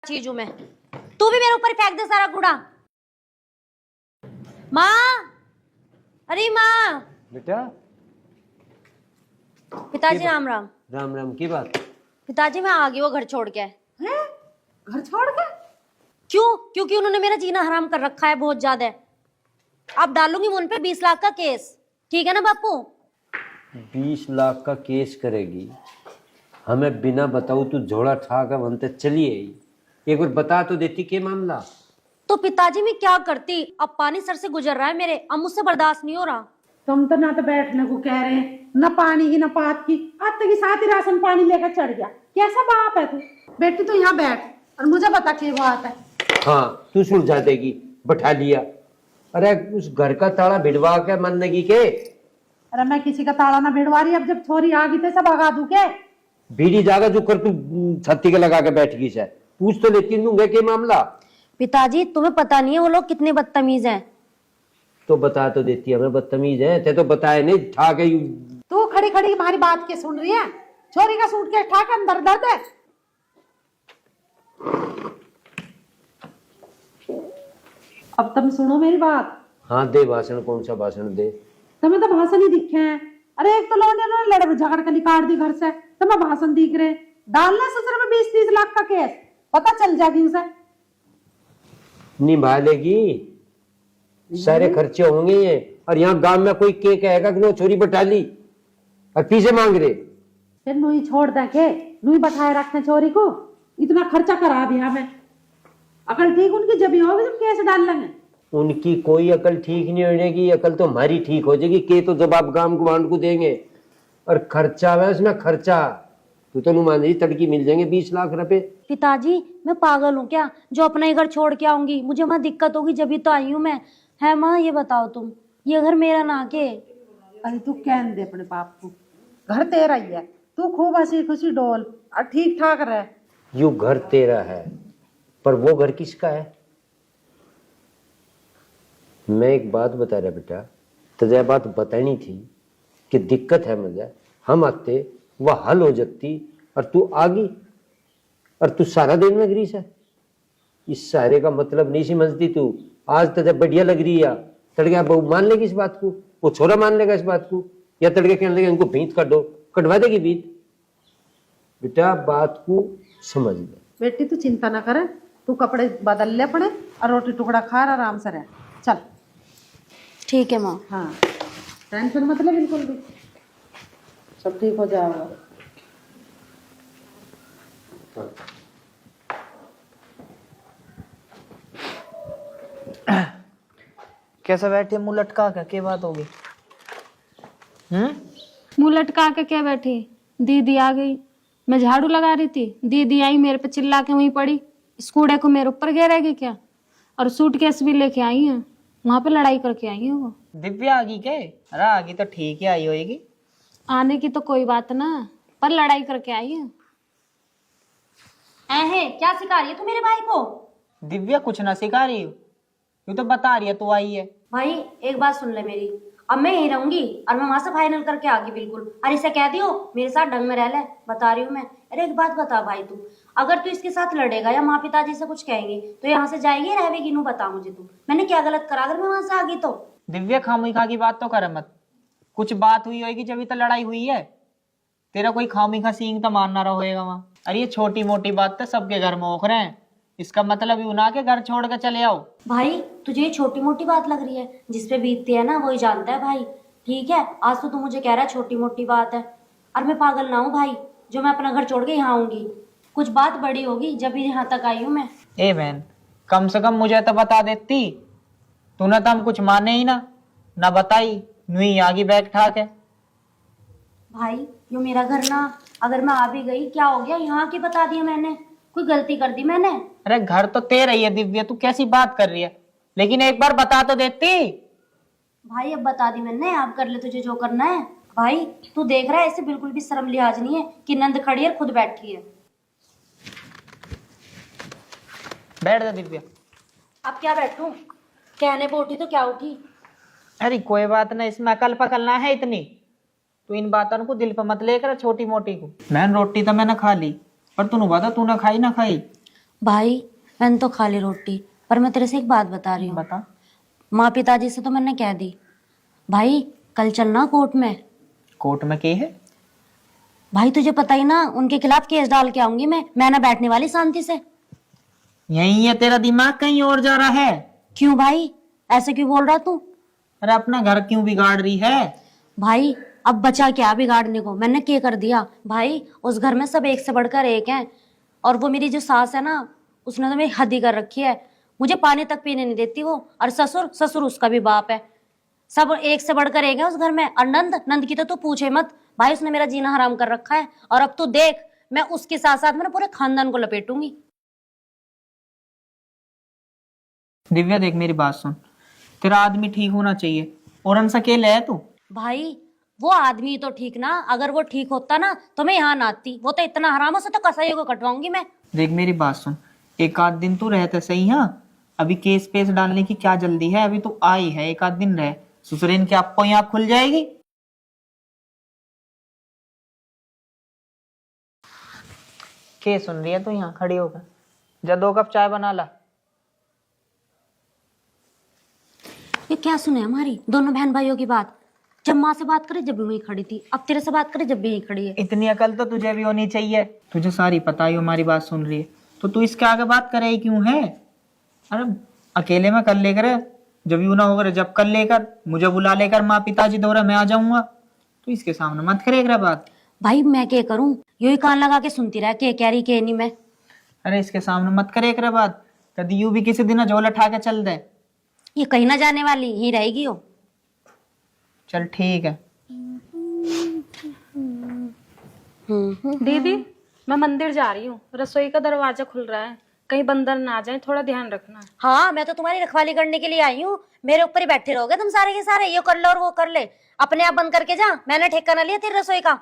चीज हूं मैं। तू भी मेरे ऊपर फेंक दे सारा कूड़ा। माँ, अरे माँ। बेटा पिताजी राम राम। राम राम की बात। पिताजी मैं आ गई वो घर छोड़ के। हैं? घर छोड़ के? क्यों? क्योंकि उन्होंने मेरा जीना हराम कर रखा है बहुत ज्यादा। अब डालूंगी उन पे 20 लाख का केस, ठीक है ना बापू? 20 लाख का केस करेगी? हमें बिना बताऊ तू झोला ठा कर वहां तक चली आई। एक बार बता तो देती के मामला। तो पिताजी मैं क्या करती? अब पानी सर से गुजर रहा है मेरे, अब मुझसे बर्दाश्त नहीं हो रहा। तुम तो ना तो बैठने को कह रहे हैं, ना पानी की ना पात की। आज तक ही साथ ही राशन पानी लेकर चढ़ गया। कैसा बाप है तू? बेटी तू यहाँ बैठ और मुझे बता क्या बात है। हाँ तू सुलझा देगी, बैठा लिया। अरे उस घर का ताला भिड़वा के मन लगी के। अरे मैं किसी का ताला ना भिड़वा रही। अब जब छोरी आ गई तो सब भगा दूं के? भीड़ी जागा जो कर तू छत्ती के लगा के बैठ गई से। पूछ तो लेती दूंगे के मामला। पिताजी तुम्हें पता नहीं है वो लोग कितने बदतमीज हैं। तो बता तो देती, हमें बदतमीज है ते तो बताए नहीं ठा के। तू खड़ी खड़ी हमारी बात के सुन रही है? छोरी का सूटकेस ठा के अंदर दे दे। अब तुम सुनो मेरी बात। हाँ दे भाषण, कौन सा भाषण दे? तुम्हें तो भाषण ही दिखे हैं। अरे एक तो लौंडे ने लड़ झगड़ कर निकाल दी घर से, तुम्हें भाषण दिख रहे। डालना ससुर में 20-30 लाख का केस, पता चल जाएगी उसे। निभा लेगी, सारे खर्चे होंगे ये। और यहाँ गांव में कोई के कहेगा कि वो छोरी बटा ली और पीछे मांग रहे। फिर नुई छोड़ दे के नुई बैठाए रखने छोरी को। इतना खर्चा करा दिया हमें। अकल ठीक उनकी जब होगी जब केस डाल लेंगे। उनकी कोई अकल ठीक नहीं हो जाएगी, अकल तो हमारी ठीक हो जाएगी। के तो जवाब गांव गुआंढ को देंगे। और खर्चा है उसमें खर्चा। तू तो नुमान जी तड़की मिल जाएंगे 20 लाख रुपए। पिताजी मैं पागल हूँ क्या जो अपना ही घर छोड़ के आऊंगी? मुझे वहां दिक्कत होगी जब ही तो आई हूँ मैं। है माँ ये बताओ तुम, ये घर मेरा ना के? अरे तू कहने दे अपने बाप को, घर तेरा ही है। तू खूब हंसी खुशी डोल और ठीक ठाक रह। यू घर तेरा है पर वो घर किसका है? मैं एक बात बता रहा बेटा, तुझे बात बतानी थी कि दिक्कत है मुझे। हम आते वह हल हो जाती और तू आ गई और तू सारा दिन में ग्रीस है। इस सारे का मतलब नहीं समझती तू। आज तुझे बढ़िया लग रही है, तड़के बहू मान लेगी इस बात को, वो छोरा मान लेगा इस बात को, या तड़के कहने लगे उनको भीत काटो, कटवा देगी भीत। बेटा बात को समझ ले। बेटी तू चिंता ना करे, तू कपड़े बदल ले अपने और रोटी टुकड़ा खा और आराम से रह। चल ठीक है माँ। हाँ टेंशन मत ले बिल्कुल भी, सब ठीक हो जाएगा। कैसा बैठे मुंह लटका कर? क्या बात होगी? मुंह लटका के क्या बैठी? दीदी आ गई, मैं झाड़ू लगा रही थी, दीदी आई मेरे पे चिल्ला के वहीं पड़ी। इस कूड़े को मेरे ऊपर गिराएगी क्या? और सूटकेस भी लेके आई है, वहां पे लड़ाई करके आई है वो। दिव्या आ गई के? अरे आ गई तो ठीक ही आई होगी। आने की तो कोई बात ना, पर लड़ाई करके आई है। है क्या सिखा रही है तू मेरे भाई को? दिव्या कुछ ना सिखा रही हो, तू तो बता रही है तू आई है। भाई एक बात सुन ले मेरी, अब मैं यहीं रहूंगी और मैं वहां से फाइनल करके आ गई बिल्कुल। और इसे कह दियो मेरे साथ ढंग में रह ले, बता रही हूँ मैं। अरे एक बात बता भाई, तू अगर तू इसके साथ लड़ेगा या माँ पिताजी से कुछ कहेंगे तो यहाँ से जाएगी रहेगी? नू बता मुझे तू, मैंने क्या गलत करा अगर मैं वहां से आ गई तो? दिव्या खामुई खा की बात तो कर मत। कुछ बात हुई होगी जब तो लड़ाई हुई है। तेरा कोई खामुई खा सींग तो मारना रहा होएगा वहाँ। अरे ये छोटी मोटी बात तो सबके घर में ओख रहे हैं, इसका मतलब यू ना के घर छोड़ कर चले आओ। भाई तुझे ये छोटी मोटी बात लग रही है, जिसपे बीतती है ना वही जानता है भाई। ठीक है आज तो तू मुझे कह रहा है छोटी मोटी बात है, और मैं पागल ना हूँ भाई जो मैं अपना घर छोड़ के यहाँ आऊंगी। कुछ बात बड़ी होगी जब भी यहाँ तक आई हूँ मैं। ए बहन कम से कम मुझे तो बता देती। तूने तो हम कुछ माने ही ना बताई, नुई आगी बैग ठा के। भाई यो मेरा घर ना, अगर मैं आ भी गई क्या हो गया? यहाँ की बता दिया मैंने, कोई गलती कर दी मैंने? अरे घर तो तेरा ही है दिव्या, तू कैसी बात कर रही है? लेकिन एक बार बता तो देती। भाई अब बता दी मैंने, आप कर ले तुझे जो करना है। भाई तू देख रहा है ऐसे बिल्कुल भी शर्म लिहाज नहीं है कि नंद खड़ी है खुद बैठी है। बैठ जा दिव्या। अब क्या बैठूं? कहने पे उठी तो क्या उठी? अरे कोई बात नहीं, इसमें अकल पकड़ना है इतनी। तू इन बातों को दिल पर मत लेकर छोटी मोटी को। मैंने रोटी तो मैंने खा ली, पर तूने बता तूने खाई ना खाई? भाई मैंने तो खा ली रोटी, पर मैं तेरे से एक बात बता रही हूँ। बता। माँ पिताजी से तो मैंने कह दी। भाई कल चलना कोर्ट में। कोर्ट में के है? भाई तुझे पता ही ना, उनके खिलाफ केस डाल के आऊंगी मैं ना बैठने वाली शांति से। यही है, तेरा दिमाग कहीं और जा रहा है। क्यों भाई, ऐसे क्यों बोल रहा तू? अरे अपना घर क्यों बिगाड़ रही है? भाई अब बचा क्या बिगाड़ने को, मैंने क्या कर दिया? भाई उस घर में सब एक से बढ़कर एक हैं, और वो मेरी जो सास है ना, उसने तो मेरी हद ही कर रखी है। मुझे पानी तक पीने नहीं देती वो। और ससुर ससुर उसका भी बाप है। सब एक से बढ़कर एक है उस घर में। और नंद नंद की तो तू पूछे मत। भाई उसने मेरा जीना हराम कर रखा है। और अब तू देख, मैं उसके साथ साथ में पूरे खानदान को लपेटूंगी। दिव्या देख मेरी बात सुन, तेरा आदमी ठीक होना चाहिए, और अंश अकेले है तू। भाई वो आदमी तो ठीक ना, अगर वो ठीक होता ना तो मैं यहाँ ना आती। वो तो इतना हराम, से तो कसाईयों को कटवाऊंगी मैं। देख मेरी बात सुन, एक आध दिन तू रहते सही। हाँ अभी केस पेस डालने की क्या जल्दी है? अभी तू आई है, एक आध दिन रह, ससुरेन की आपको यहाँ खुल जाएगी। के सुन रही है तू यहाँ खड़ी होकर? जा 2 कप चाय बना ला। ये क्या सुने हमारी दोनों बहन भाइयों की बात? जब माँ से बात करे जब भी वहीं खड़ी थी, अब तेरे से बात करे जब भी यहीं खड़ी है। इतनी अकल तो तुझे भी होनी चाहिए। तुझे सारी पता है हमारी बात सुन रही है, तो तू इसके आगे बात करे ही क्यों है? अरे अकेले में कर लेकर, जब यूं ना होकर जब कर लेकर, मुझे बुला लेकर माँ पिताजी दौरा मैं आ जाऊंगा। तो इसके सामने मत करेगा बात। भाई मैं क्या करूं, यू ही कान लगा के सुनती रह के कह रही के नहीं मैं। अरे इसके सामने मत करेगा बात, कभी यूं भी किसी दिन झोला उठा के चल दे। ये कहीं ना जाने वाली, यहीं रहेगी वो। चल ठीक है। दीदी मैं मंदिर जा रही हूँ, रसोई का दरवाजा खुल रहा है, कहीं बंदर ना आ जाए, थोड़ा ध्यान रखना। हाँ मैं तो तुम्हारी रखवाली करने के लिए आई हूँ। मेरे ऊपर ही बैठे रहोगे तुम सारे के सारे, ये कर लो और वो कर ले। अपने आप बंद करके जा, मैंने ठेका ना लिया तेरी रसोई का।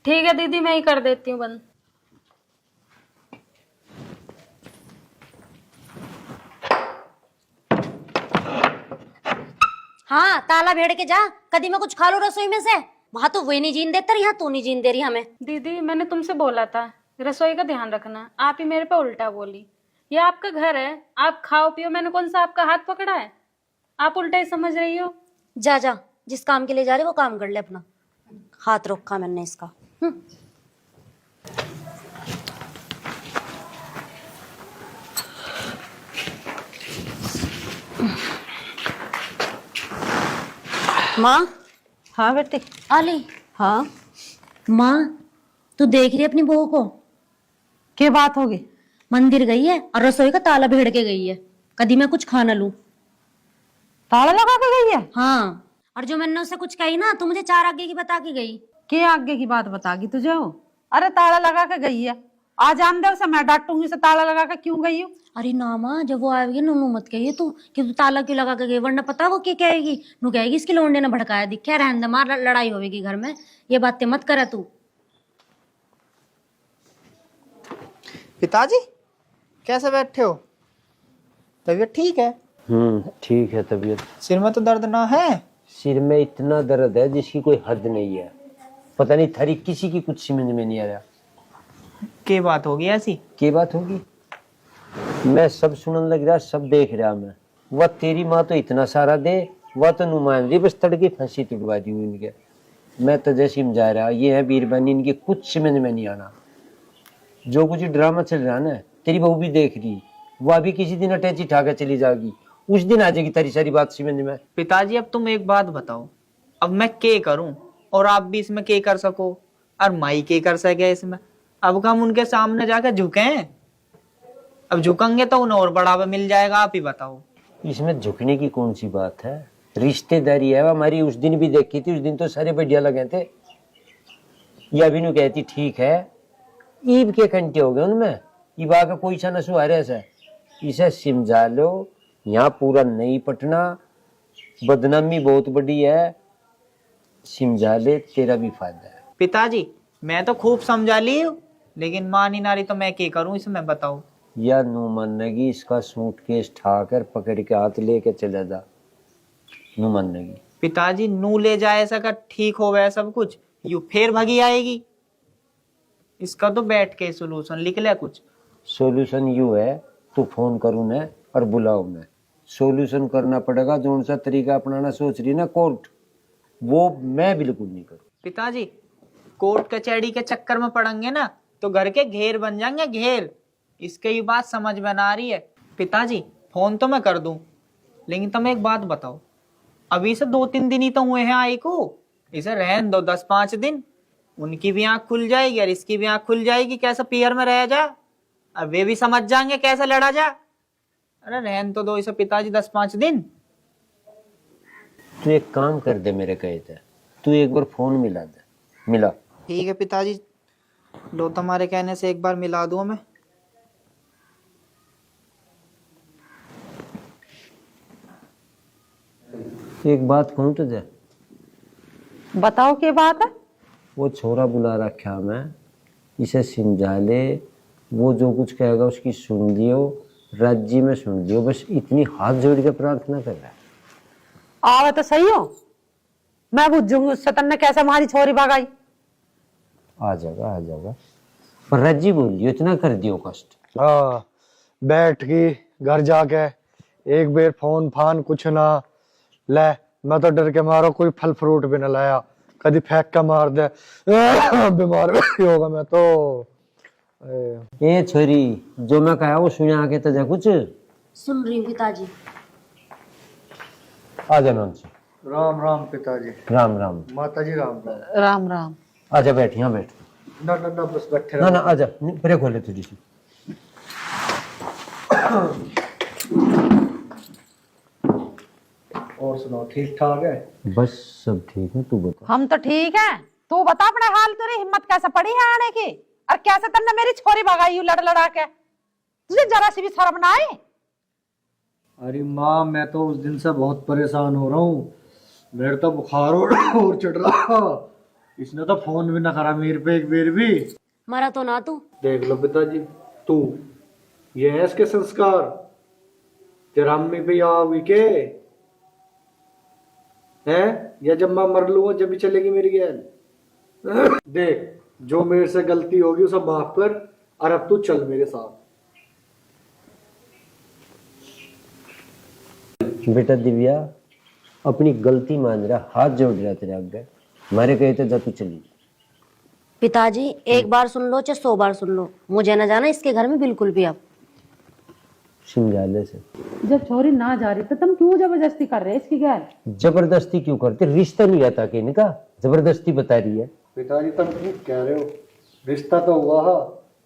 ठीक है दीदी, मैं ही कर देती हूँ बंद। हाँ ताला भेड़ के जा, कभी मैं कुछ खा लूं रसोई में से। वहां तो वही नहीं जीन देता, यहाँ तू नहीं जीन दे रही हमें। दीदी मैंने तुमसे बोला था रसोई का ध्यान रखना, आप ही मेरे पे उल्टा बोली। ये आपका घर है, आप खाओ पियो, मैंने कौन सा आपका हाथ पकड़ा है? आप उल्टा ही समझ रही हो। जा जा, जिस काम के लिए जा रही वो काम कर ले अपना। हाथ रोका मैंने इसका। माँ। हाँ बेटे। आली। हाँ माँ तू देख रही है अपनी बहू को? क्या बात होगी? मंदिर गई है और रसोई का ताला भेड़ के गई है। कभी मैं कुछ खा ना लूं। ताला लगा के गई है? हाँ, और जो मैंने उसे कुछ कही ना तो मुझे 4 आगे की बता के गई। क्या आगे की बात बतागी तुझे वो? अरे ताला लगा के गई है, आ जान दे उसे, मैं डांटूंगी उसे ताला लगा के क्यों गई हूँ। अरे ना माँ, जब वो आएगी नू मत कहिए तू कि तू ताला क्यों लगा के गई, वरना पता वो क्या कहेगी। नू कहेगी इसकी लोंडे ने भड़काया, दिखा रहने दे, मार लड़ाई होगी घर में। ये बातें मत करे तू। पिताजी कैसे बैठे हो? तबीयत ठीक है? ठीक है तबीयत। सिर में तो दर्द ना है? सिर में इतना दर्द है जिसकी कोई हद नहीं है। पता नहीं थारी किसी की कुछ समझ में नहीं आ रहा। क्या बात होगी ऐसी? क्या बात होगी? मैं सब सुनने लग रहा, सब देख रहा मैं। वह तेरी माँ तो इतना सारा दे, वह तो नुमान दी बस तड़के फांसी तुड़वा दी हुई इनके। मैं तो जैसे समझा रहा, ये है बीरबानी, इनके कुछ समझ में नहीं आना। जो कुछ ड्रामा चल रहा ना, तेरी बहू भी देख रही, वह भी किसी दिन अटैची ठाकर चली जाएगी, उस दिन आ जाएगी तेरी सारी बात समझ में। पिताजी अब तुम एक बात बताओ, अब मैं क्या करूं और आप भी इसमें क्या कर सको और माई क्या कर सके इसमें? अब हम उनके सामने जाकर झुके? अब झुकेंगे तो उन्हें और बढ़ावा मिल जाएगा। आप ही बताओ। इसमें झुकने की कौन सी बात है? रिश्तेदारी है हमारी। उस दिन भी देखी थी, उस दिन तो सारे बढ़िया लगे थे। या भी नु कहती ठीक है, ईब के घंटे हो गए उनमें, ईब आका कोई सा नशु आ रहा है। इसे समझा लो, यहाँ पूरा नहीं पटना, बदनामी बहुत बड़ी है। समझा ले, तेरा भी फायदा है। पिताजी मैं तो खूब समझा ली हूँ, लेकिन मानी नारी तो मैं क्या करूं इसमें बताओ। या नू मानेगी, इसका सूटकेस ठाकर पकड़ के हाथ लेके चले जा, नू मानेगी। पिताजी नू ले जाए ऐसा का ठीक हो गया सब कुछ, यू फिर भगी आएगी। इसका तो बैठ के सोल्यूशन लिख ले कुछ। सॉल्यूशन यू है, तू फोन करूँ न और बुलाओ मैं। सॉल्यूशन करना पड़ेगा, जो सा तरीका अपनाना सोच रही ना कोर्ट, वो मैं बिल्कुल नहीं करूँ। पिताजी कोर्ट कचहरी के चक्कर में पड़ेंगे ना तो घर के घेर बन जाएंगे, घेर। इसके ये बात समझ में ना आ रही है। पिताजी फोन तो मैं कर दूं, लेकिन तुम एक बात बताओ, अभी से 2-3 दिन ही तो हुए हैं आई को, इसे रहन दो 10-5 दिन, उनकी भी आंख खुल जाएगी और इसकी भी आंख खुल जाएगी, कैसे पीहर में रह जा, अब वे भी समझ जाएंगे कैसे लड़ा जा। अरे रहन तो दो इसे पिताजी 10-5 दिन। तू एक काम कर दे मेरे कहे थे, तू एक बार फोन मिला दे। मिला। ठीक है पिताजी, लो तुम्हारे कहने से एक बार मिला दूं मैं। एक बात कहूँ तुझे, बताओ क्या बात है। वो छोरा बुला रखा मैं, इसे समझा ले, वो जो कुछ कहेगा उसकी सुन लियो, राज्य में सुन लियो, बस इतनी हाथ जोड़ के प्रार्थना कर रहा है। आवे तो सही हो, मैं बुझूंगी उससे तन्ने कैसे हमारी छोरी भगाई। आ जाएगा आ जाएगा, पर राज्य बोल लियो, इतना कर दियो कष्ट। हाँ, बैठ की घर जाके एक बेर फोन फान कुछ ना ले, मैं तो डर के मारो कोई फल फ्रूट भी ना लाया, कभी फेंक के मार दे बीमार भी होगा मैं तो। ए छोरी, जो मैं कहा वो सुने आके तुझे कुछ? सुन रही हूँ पिताजी। आ जा नौन से। राम राम पिताजी। राम राम। माता जी राम राम। राम राम। आजा बैठ, यहाँ बैठ। ना ना ना बस बैठे ना ना आजा, परे खोले तुझी सी। और सुनाओ, ठीक ठाक है? बस सब ठीक है, तू बता। हम तो ठीक है, तू बता अपने हाल, तेरी हिम्मत कैसे पड़ी है आने की, और कैसे तन्ने मेरी छोरी भगाई लड़ लड़ा के, तुझे जरा सी भी शर्म ना आई? अरे माँ, मैं तो उस दिन से बहुत परेशान हो रहा हूँ, मेरे तो बुखार और चढ़ रहा, इसने तो फोन भी ना करा मेरे पे एक बेर भी। मरा तो ना तू। देख लो पिताजी, तू ये है इसके संस्कार, तेरा अम्मी पे आओगी के है, या जब मैं मर लूंगा जब भी चलेगी मेरी गैल। देख, जो मेरे से गलती होगी उसे माफ कर, और अब तू चल मेरे साथ। बेटा दिव्या, अपनी गलती मान रहा, हाथ जोड़ रहा तेरे आगे, मारे कहे थे जा तू चली। पिताजी एक बार सुन लो चाहे 100 बार सुन लो, मुझे ना जाना इसके घर में बिल्कुल भी अब। समझाले से। जब छोरी ना जा रही तो तुम क्यों जबरदस्ती कर रहे इसकी गैर? जबरदस्ती क्यों करते, रिश्ता नहीं रहता कि इनका, जबरदस्ती बता रही है। पिताजी तुम ठीक कह रहे हो, रिश्ता तो हुआ है,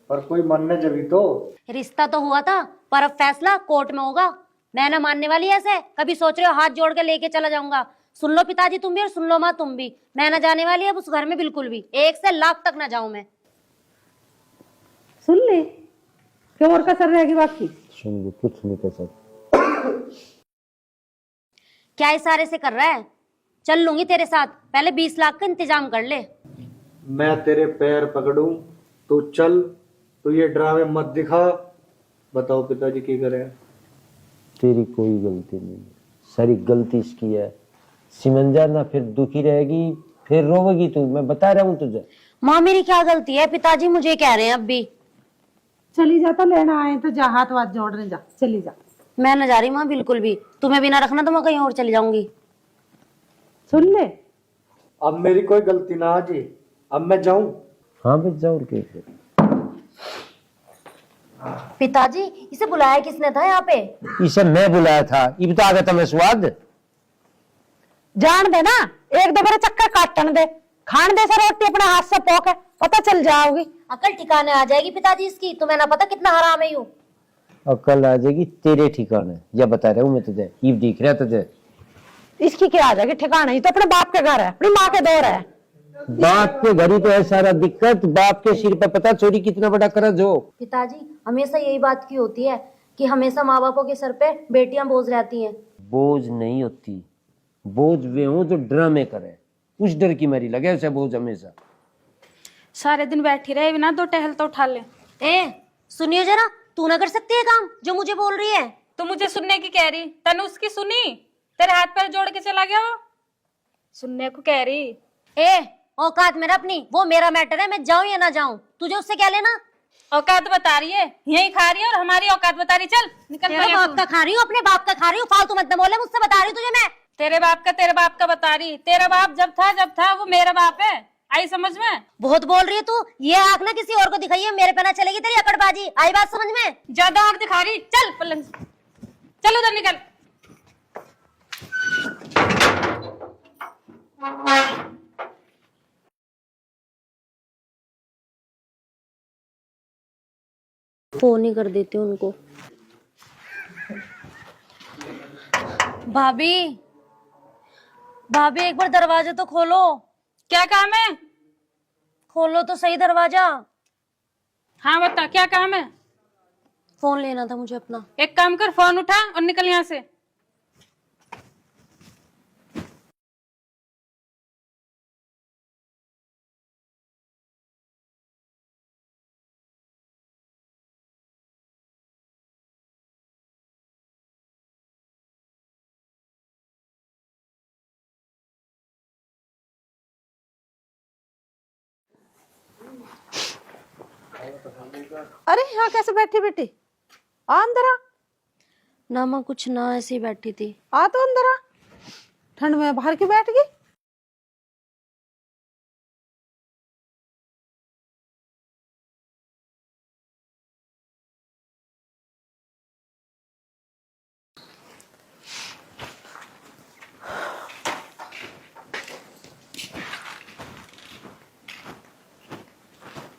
पर कोई मानने जभी तो। रिश्ता तो हुआ था, पर अब फैसला कोर्ट में होगा। मैं ना मानने वाली ऐसे, कभी सोच रहे हो हाथ जोड़ के लेके चला जाऊंगा। सुन लो पिताजी तुम भी, और सुन लो माँ तुम भी, मैं ना जाने वाली अब उस घर में बिल्कुल भी, 1 से लाख तक ना जाऊं मैं। सुन ले, क्यों और कसर रहेगी बाकी? सुन लो, कुछ नहीं कर सकता। क्या इशारे से कर रहा है? चल लूंगी तेरे साथ, पहले 20 लाख का इंतजाम कर ले। मैं तेरे पैर पकड़ूं, तू चल, तू ये ड्रामे मत दिखा। बताओ पिताजी की करें? तेरी कोई गलती नहीं है, सारी गलती इसकी है। सिमंजा ना फिर दुखी रहेगी, फिर रोवेगी तू, मैं बता रहा हूँ तुझे। माँ मेरी क्या गलती है? पिताजी मुझे कह रहे हैं अब भी। चली जा, तो लेना आए तो जा, हाथ वाथ जोड़ने जा, चली जा। मैं न जा रही माँ बिल्कुल भी, तुम्हें भी ना रखना तो मैं कहीं और चली जाऊंगी। सुन ले, अब मेरी कोई गलती ना जी, अब मैं जाऊं? हाँ बस जाओ, और क्या। पिताजी इसे बुलाया किसने था यहाँ पे? इसे मैं बुलाया था, ये बता देता मैं स्वाद। जान दे ना, एक दो बार चक्कर काटने दे, खान दे से रोटी अपने हाथ से पोके, पता चल जाओगी। अकल ठिकाने आ जाएगी पिताजी इसकी, तुम्हें ना पता कितना हराम है यूं। अकल आ जाएगी तेरे ठिकाने, या बता रहा हूँ मैं तुझे, ये दिख रहा है तुझे? इसकी क्या आ जाएगी ठिकाना, ही तो अपने बाप के घर है, अपनी माँ के दौर है। बाप के घर ही तो है सारा दिक्कत, बाप के सिर पे पता चोरी कितना बड़ा कर्ज हो। पिताजी हमेशा यही बात की होती है कि हमेशा माँ बापों के सर पे बेटियां बोझ रहती हैं। बोझ नहीं होती, बोझ वे हो जो ड्रामे करे, उस डर की मारी लगे उसे बोझ हमेशा। सारे दिन बैठी रहे बिना, 2 टहल तो उठा ले। ए सुनियो जरा, तू ना कर सकती है काम जो मुझे बोल रही है? तो मुझे सुनने की कह रही, तने उसकी सुनी? तेरे हाथ पैर जोड़ के चला गया वो, सुनने को कह रही। ए औकात मेरा अपनी, वो मेरा मैटर है, मैं जाऊं या ना जाऊं, तुझे उससे क्या लेना? औकात बता रही है, यही खा रही है और हमारी औकात बता रही। चल निकल। तेरे बाप का खा रही हूँ, अपने बाप का खा रही हूँ, फालतू मत बोले, मुझसे बता रही हूँ तुझे मैं। तेरे बाप का बता रही। तेरा बाप जब था वो मेरा बाप है, आई समझ में? बहुत बोल रही है तू, ये आंख ना किसी और को दिखाइए, मेरे पे ना चलेगी तेरी अकड़बाजी, आई बात समझ में? ज्यादा आंख दिखा रही। चल पलंग से। चल उधर निकल। फोन ही कर देती हूँ उनको। भाभी, भाभी एक बार दरवाजा तो खोलो। क्या काम है? खोलो तो सही दरवाजा। हाँ बता, क्या काम है? फोन लेना था मुझे अपना। एक काम कर, फोन उठा और निकल यहाँ से। अरे यहाँ कैसे बैठी बेटी? आ अंदर आ। ना माँ कुछ ना, ऐसे ही बैठी थी। आ तो अंदर आ। ठंड में बाहर क्यों बैठ गई?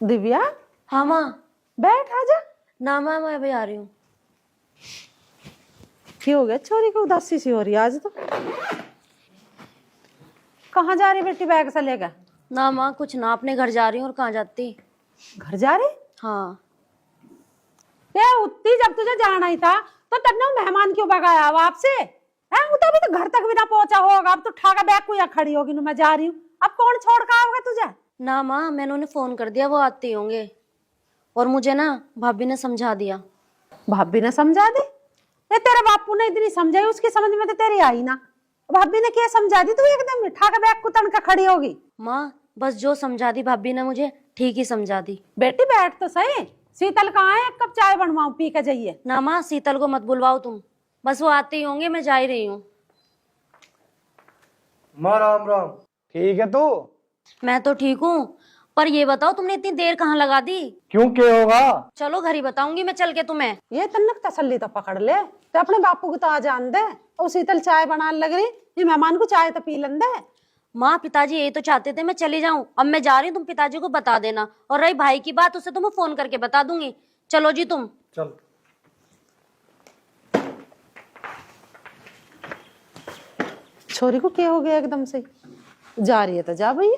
दिव्या, हाँ माँ। बैठ आजा। ना माँ, मैं अभी आ रही हूँ। क्या हो गया छोरी को? उदासी सी हो रही है आज तो। कहाँ जा रही बेटी बैग से लेकर? ना माँ कुछ ना, अपने घर जा रही हूँ। और कहाँ जाती? घर जा रही? हाँ। ये उतनी जब तुझे जाना ही था तो तन्ने मेहमान क्यों भगाया आपसे? है वो तो अभी तो घर तक भी ना पहुंचा होगा। अब तो ठाका बैग को यहाँ खड़ी होगी, मैं जा रही हूँ। अब कौन छोड़ कर आओगे तुझे? ना माँ, मैंने उन्हें फोन कर दिया, वो आते होंगे। और मुझे ना भाभी ने समझा दिया। भाभी ने समझा दी? ये तेरे बापू ने इतनी समझाई, उसकी समझ में तो तेरी आई ना। भाभी ने क्या समझा दी? तू एकदम ठाका बैग को तन का खड़ी होगी। माँ बस जो समझा दी भाभी ने मुझे, ठीक ही समझा दी। बेटी बैठ तो सही। शीतल कहाँ है? एक कप चाय बनवाऊं, पी के जाइए। ना माँ, शीतल को मत बुलवाओ तुम, बस वो आते ही होंगे, मैं जा ही रही हूँ। माँ राम राम। ठीक है तू? मैं तो ठीक हूँ, पर ये बताओ तुमने इतनी देर कहाँ लगा दी? क्यों क्या होगा? चलो घर ही बताऊंगी मैं चल के तुम्हें। ये तन्नक तसल्ली तो पकड़ ले, तो अपने बापू को तो आ जान दे। और शीतल चाय बनाने लग रही, ये मेहमान को चाय तो पी लन दे। माँ पिताजी यही तो चाहते थे मैं चली जाऊं, अब मैं जा रही हूँ, तुम पिताजी को बता देना। और रही भाई की बात, उसे तो मैं फोन करके बता दूंगी। चलो जी तुम। चल। छोरी को क्या हो गया एकदम से? जा रही है तो जा भैया।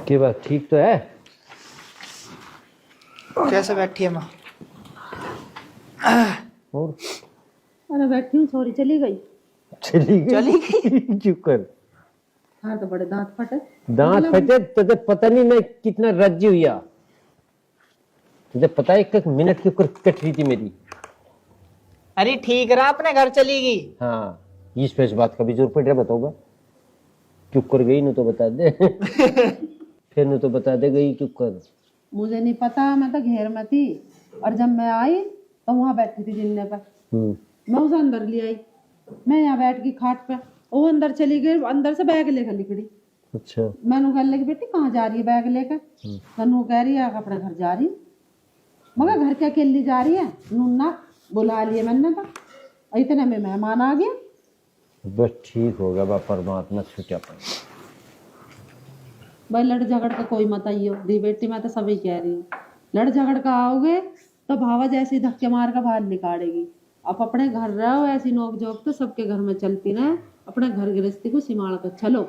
की बात ठीक तो है? कैसे बैठी है माँ? और अरे बैठी हूँ, छोरी चली गई। चली गई चुप कर। हाँ तो बड़े दांत फटे। दांत फटे तुझे पता नहीं मैं कितना रज्जी हुआ। तुझे पता है एक मिनट के ऊपर कट रही थी मेरी। अरे ठीक रहा, अपने घर चली गई। हाँ, इस पे इस बात का भी जोर पड़ रहा, बताओ चुप कर गई न तो बता दे। फिर न तो बता दे गई चुप कर। मुझे नहीं पता, मैं तो घेर में थी। और जब मैं आई तो वहां बैठी थी जिन्ने पर। मैं उसे अंदर ले आई। मैं यहाँ बैठ गई खाट पे, वो अंदर चली गई, अंदर से बैग लेकर निकली। अच्छा। मैंने कह लगी बेटी कहाँ जा रही है बैग लेकर? तनु कह रही है अपने घर जा रही हूँ। मगर घर क्या अकेली जा रही है? नूना बुला लिए मैंने तो, इतने में मेहमान आ गया। बस ठीक होगा बा, परमात्मा छुटा पाए। भाई लड़ झगड़ का कोई मत आइयो दी बेटी, मैं तो सभी कह रही हूँ। लड़ झगड़ का आओगे तो भावा जैसे धक्के मार का बाहर निकालेगी। आप अपने घर रहो, ऐसी नोक झोंक तो सबके घर में चलती रहे। अपने घर गृहस्थी को संभाल कर चलो।